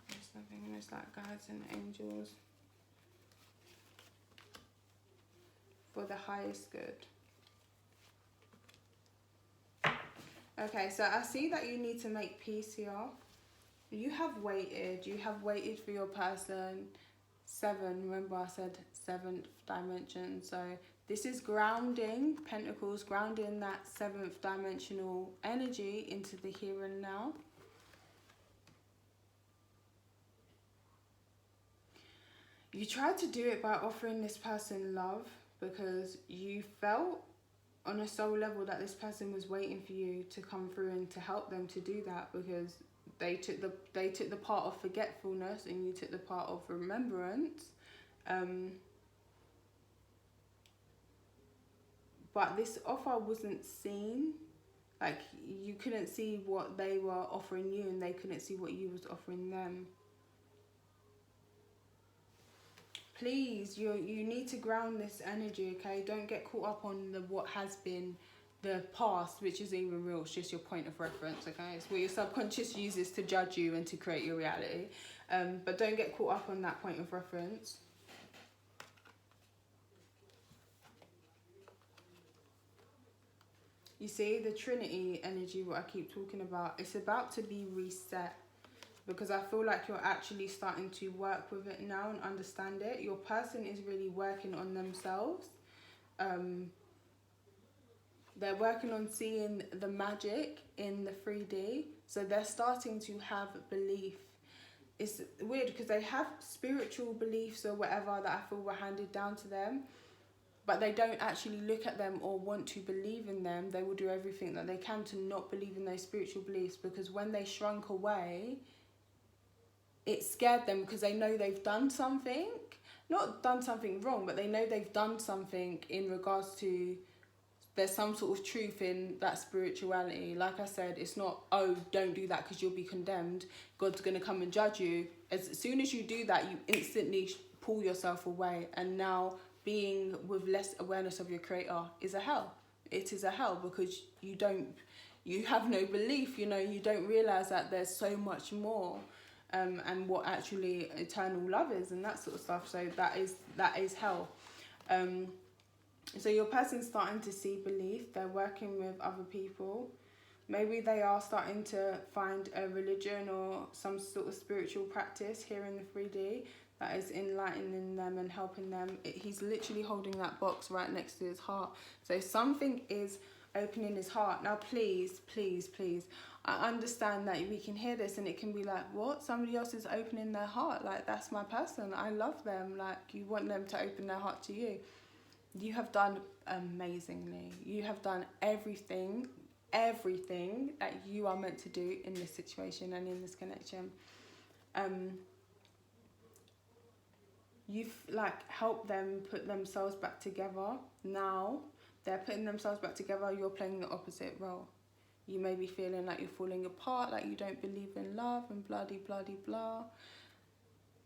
There's nothing, there's like guides and angels for the highest good. Okay, so I see that you need to make peace here. You have waited for your person. 7, remember I said 7th dimension. So this is grounding, Pentacles, grounding that 7th dimensional energy into the here and now. You tried to do it by offering this person love, because you felt on a soul level that this person was waiting for you to come through and to help them to do that, because they took the part of forgetfulness and you took the part of remembrance. But this offer wasn't seen. Like, you couldn't see what they were offering you, and they couldn't see what you was offering them. Please, you need to ground this energy, okay? Don't get caught up on what has been, the past, which isn't even real. It's just your point of reference, okay? It's what your subconscious uses to judge you and to create your reality. But don't get caught up on that point of reference. You see, the Trinity energy, what I keep talking about, it's about to be reset. Because I feel like you're actually starting to work with it now and understand it. Your person is really working on themselves. They're working on seeing the magic in the 3D. So they're starting to have belief. It's weird because they have spiritual beliefs or whatever that I feel were handed down to them. But they don't actually look at them or want to believe in them. They will do everything that they can to not believe in those spiritual beliefs. Because when they shrunk away, it scared them, because they know they've done something. Not done something wrong, but they know they've done something in regards to, there's some sort of truth in that spirituality. Like I said, it's not, oh, don't do that because you'll be condemned. God's going to come and judge you. As soon as you do that, you instantly pull yourself away. And now being with less awareness of your creator is a hell. It is a hell, because you have no belief, you don't realize that there's so much more. And what actually eternal love is and that sort of stuff. So that is hell. So your person's starting to see belief. They're working with other people. Maybe they are starting to find a religion or some sort of spiritual practice here in the 3D that is enlightening them and helping them. He's literally holding that box right next to his heart. So something is opening his heart. Now, please, please, please, I understand that we can hear this and it can be like, what? Somebody else is opening their heart. Like, that's my person. I love them. Like, you want them to open their heart to you. You have done amazingly. You have done everything that you are meant to do in this situation and in this connection. You've helped them put themselves back together. Now they're putting themselves back together. You're playing the opposite role. You may be feeling like you're falling apart, like you don't believe in love and blah.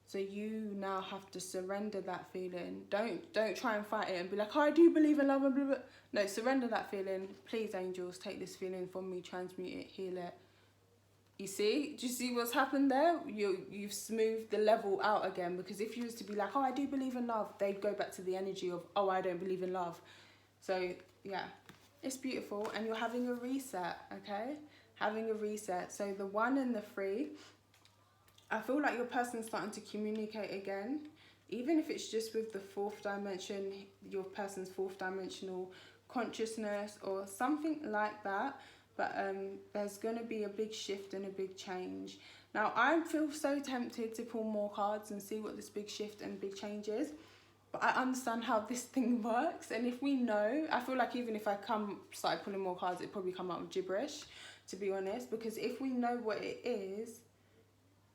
So you now have to surrender that feeling. Don't try and fight it and be like, oh, I do believe in love and blah, blah. No, surrender that feeling. Please, angels, take this feeling from me, transmute it, heal it. You see? Do you see what's happened there? You've smoothed the level out again, because if you was to be like, oh, I do believe in love, they'd go back to the energy of, oh, I don't believe in love. So, yeah, it's beautiful. And you're having a reset, okay? Having a reset. So the 1 and the 3, I feel like your person's starting to communicate again. Even if it's just with the 4th dimension, your person's 4th dimensional consciousness or something like that. But there's going to be a big shift and a big change. Now, I feel so tempted to pull more cards and see what this big shift and big change is. But I understand how this thing works. And if we know, I feel like even if I started pulling more cards, it'd probably come out with gibberish, to be honest. Because if we know what it is,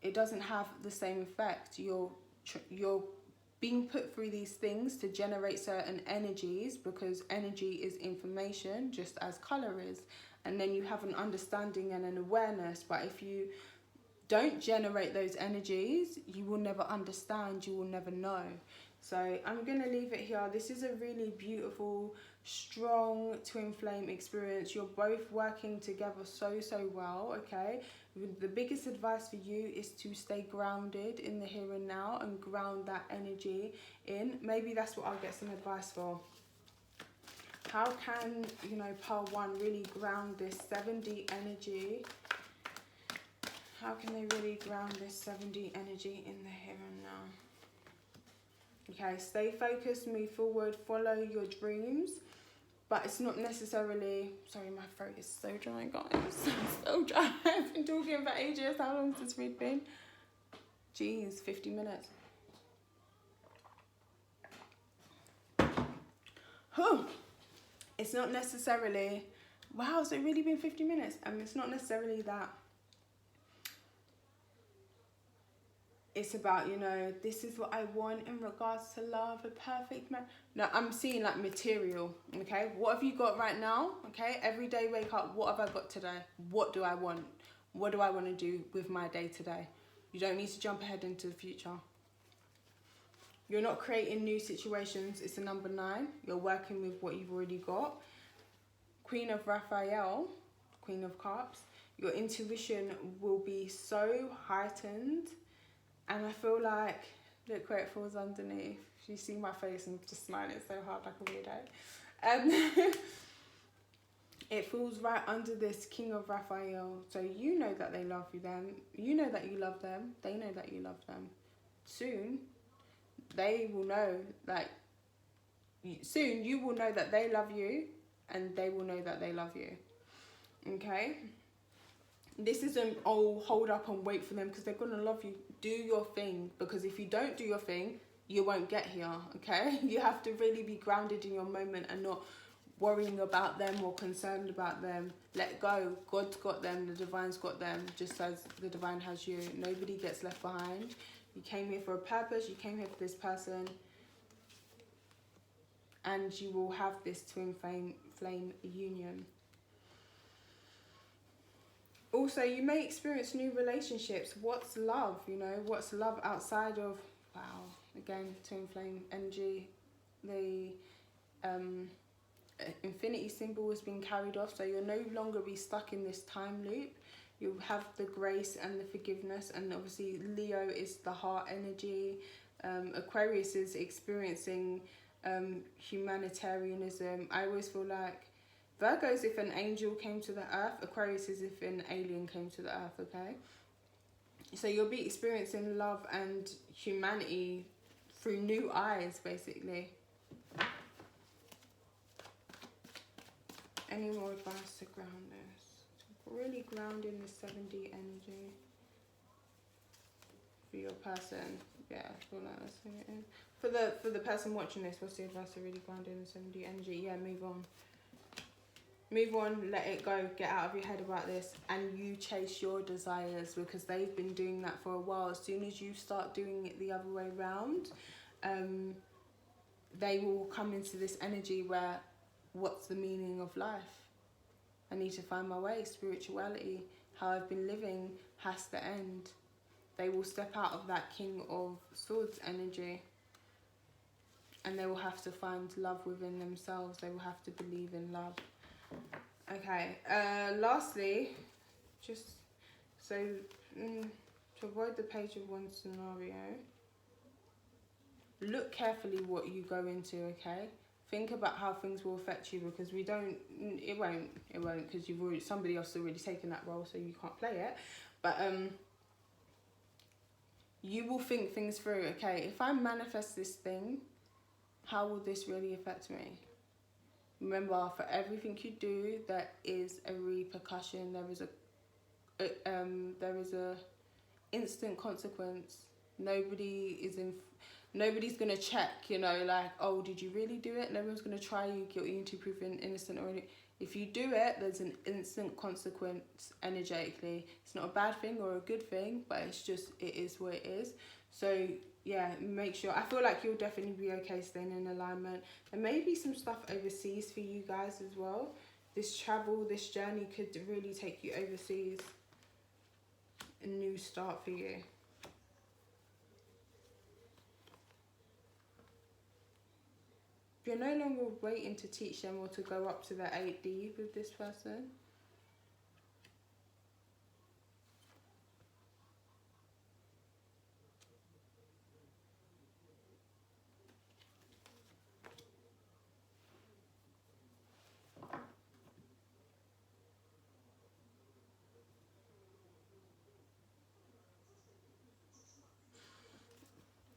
it doesn't have the same effect. You're being put through these things to generate certain energies, because energy is information, just as color is. And then you have an understanding and an awareness. But if you don't generate those energies, you will never understand, you will never know. So I'm going to leave it here. This is a really beautiful, strong twin flame experience. You're both working together so well, okay? The biggest advice for you is to stay grounded in the here and now and ground that energy in. Maybe that's what I'll get some advice for. How can, you know, pile 1 really ground this 7D energy? How can they really ground this 7D energy in the here and now? Okay, stay focused, move forward, follow your dreams. But it's not necessarily... Sorry, my throat is so dry, guys. So dry. I've been talking for ages. How long has this read been? Jeez, 50 minutes. It's not necessarily... Wow, has it really been 50 minutes? It's not necessarily that... It's about, you know, this is what I want in regards to love, a perfect man. No, I'm seeing like material, okay? What have you got right now, okay? Every day wake up, what have I got today? What do I want? What do I want to do with my day today? You don't need to jump ahead into the future. You're not creating new situations. It's a number 9. You're working with what you've already got. Queen of Raphael, Queen of Cups. Your intuition will be so heightened. And I feel like, look where it falls underneath. You see my face and just smiling so hard like a weirdo. It falls right under this King of Raphael. So you know that they love you then. You know that you love them. They know that you love them. Soon, they will know, like, soon you will know that they love you, and they will know that they love you. Okay? This isn't, oh, hold up and wait for them, because they're going to love you. Do your thing, because if you don't do your thing, you won't get here, okay? You have to really be grounded in your moment and not worrying about them or concerned about them. Let go. God's got them. The divine's got them, just as the divine has you. Nobody gets left behind. You came here for a purpose. You came here for this person. And you will have this twin flame union. Also, you may experience new relationships. What's love? You know, what's love outside of... Wow. Again, twin flame energy. The infinity symbol has been carried off. So you'll no longer be stuck in this time loop. You'll have the grace and the forgiveness. And obviously, Leo is the heart energy. Aquarius is experiencing humanitarianism. I always feel like Virgo is if an angel came to the earth. Aquarius is if an alien came to the earth, okay? So you'll be experiencing love and humanity through new eyes, basically. Any more advice to ground this? Really grounding the 7D energy for your person. Yeah, I feel like that's it. For the person watching this, what's the advice to really grounding the 7D energy? Yeah, move on. Move on, let it go, get out of your head about this, and you chase your desires, because they've been doing that for a while. As soon as you start doing it the other way around, they will come into this energy where, what's the meaning of life? I need to find my way. Spirituality, how I've been living, has to end. They will step out of that King of Swords energy, and they will have to find love within themselves. They will have to believe in love. Okay, lastly, just so to avoid the page of one scenario, look carefully what you go into, okay? Think about how things will affect you, because it won't, because somebody else has already taken that role, so you can't play it. But you will think things through, okay? If I manifest this thing, how will this really affect me? Remember, for everything you do, there is a repercussion. There is a instant consequence. Nobody's gonna check. You know, like, oh, did you really do it? No one's gonna try you guilty until proven innocent, or If you do it, there's an instant consequence energetically. It's not a bad thing or a good thing, but it's just, it is what it is. So yeah, make sure. I feel like you'll definitely be okay staying in alignment. There may be some stuff overseas for you guys as well. This travel, this journey could really take you overseas. A new start for you. You're no longer waiting to teach them or to go up to the 8D with this person.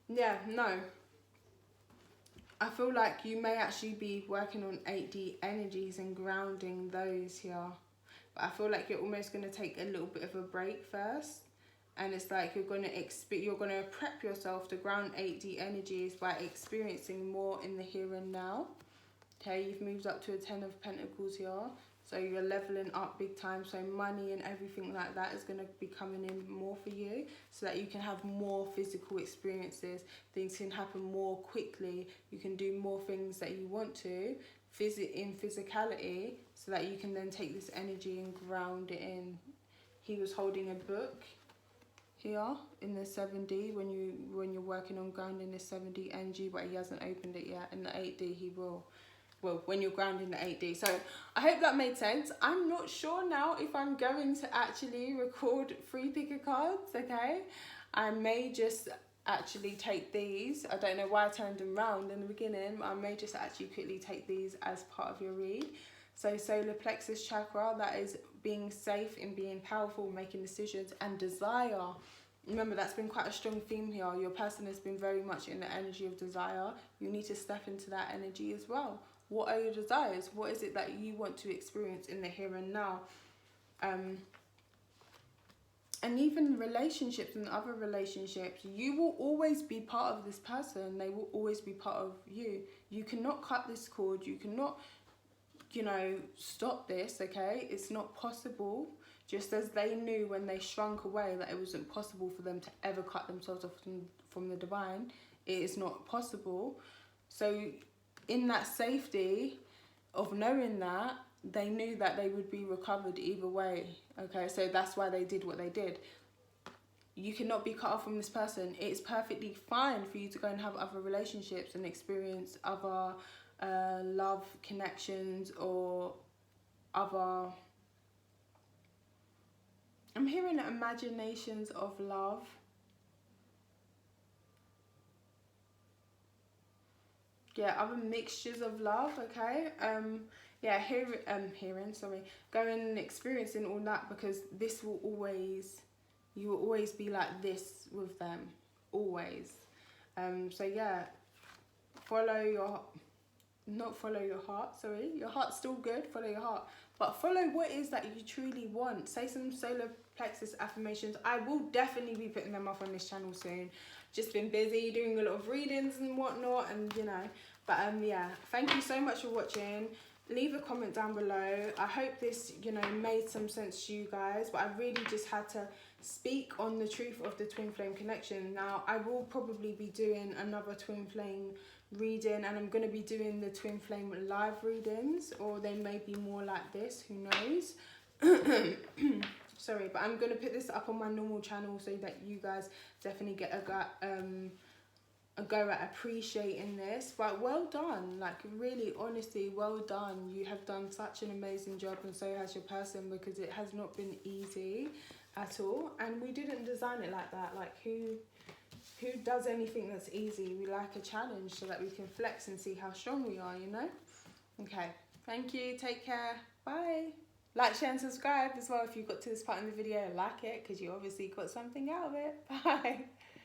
Yeah, no. I feel like you may actually be working on 8D energies and grounding those here. But I feel like you're almost going to take a little bit of a break first. And it's like you're going to prep yourself to ground 8D energies by experiencing more in the here and now. Okay, you've moved up to a 10 of Pentacles here. So you're leveling up big time. So money and everything like that is going to be coming in more for you, so that you can have more physical experiences. Things can happen more quickly. You can do more things that you want to in physicality, so that you can then take this energy and ground it in. He was holding a book here in the 7D when you're working on grounding this 7D energy, but he hasn't opened it yet. In the 8D he will. Well, when you're grounding the 8D. So I hope that made sense. I'm not sure now if I'm going to actually record 3 picker cards, okay? I may just actually take these. I don't know why I turned them round in the beginning. I may just actually quickly take these as part of your read. So solar plexus chakra, that is being safe and being powerful, making decisions, and desire. Remember, that's been quite a strong theme here. Your person has been very much in the energy of desire. You need to step into that energy as well. What are your desires? What is it that you want to experience in the here and now? And even relationships and other relationships, you will always be part of this person. They will always be part of you. You cannot cut this cord. You cannot, you know, stop this, okay? It's not possible. Just as they knew when they shrunk away that it wasn't possible for them to ever cut themselves off from the divine, it is not possible. So in that safety of knowing that, they knew that they would be recovered either way, okay? So that's why they did what they did. You cannot be cut off from this person. It's perfectly fine for you to go and have other relationships and experience other love connections or other... I'm hearing imaginations of love. Yeah, other mixtures of love, okay? Yeah, going and experiencing all that, because this will always, you will always be like this with them, always. So yeah, not follow your heart, sorry. Your heart's still good, follow your heart. But follow what it is that you truly want. Say some solar plexus affirmations. I will definitely be putting them up on this channel soon. Just been busy doing a lot of readings and whatnot, and you know. But yeah, thank you so much for watching. Leave a comment down below. I hope this, you know, made some sense to you guys. But I really just had to speak on the truth of the twin flame connection. Now, I will probably be doing another twin flame reading, and I'm going to be doing the twin flame live readings, or they may be more like this, who knows. Sorry, but I'm going to put this up on my normal channel so that you guys definitely get a go at appreciating this. But well done, like really, honestly, well done. You have done such an amazing job, and so has your person, because it has not been easy at all, and we didn't design it like that. Like who does anything that's easy? We like a challenge so that we can flex and see how strong we are, you know? Okay, thank you, take care, bye. Like, share and subscribe as well if you got to this part in the video. Like it, because you obviously got something out of it. Bye.